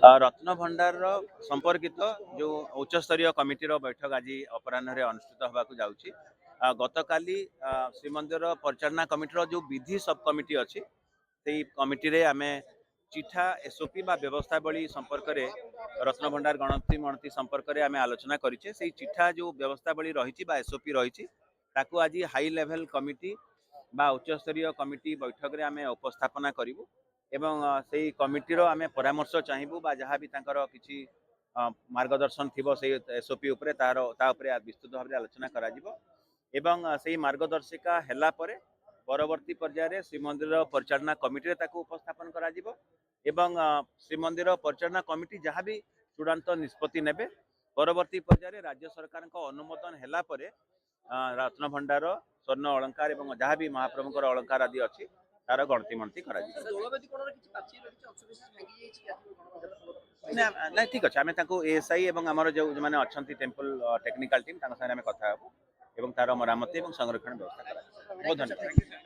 रत्न भंडार संपर्कित जो उच्च स्तरीय कमिटीर बैठक आज अपराह अनुष्ठित होगा जाऊँगी। गतकाली श्रीमंदिर परिचालना कमिटीर जो विधि सब कमिटी अच्छी से कमिटी आम चिठा एसओपी बा व्यवस्थावली संपर्क में रत्न भंडार गणति मणति संपर्क में आम आलोचना करें। से चिठा जो व्यवस्थावली रही एसओपी रही आज हाई लेवल कमिटी बा उच्च स्तरीय कमिटी बैठक में आम उपस्थापना करूँ एवं से कमिटीर आम परामर्श चाहबू बा जहाँ भी किसी मार्गदर्शन थी से एसओपी उपरे विस्तृत भाव में आलोचना करा से मार्गदर्शिका हैला परे परवर्ती पर्यायर श्रीमंदिर परिचालना कमिटी उपस्थापन करा एवं श्रीमंदिर परिचालना कमिटी जहाँ भी चूड़ांत निष्पत्ति नेबे परवर्ती पर्यायर राज्य सरकार अनुमोदन हैला परे रत्न भंडार स्वर्ण अलंकार एवं जहाँ भी महाप्रभुंकर अलंकार आदि अच्छी तार गणति मणति करा ना ठीक अच्छे आम एएसआई एवं आमर जो मैंने अच्छा टेम्पल टेक्निकल टीम साथ कथा एवं तार मरामती और संरक्षण व्यवस्था करा। बहुत धन्यवाद।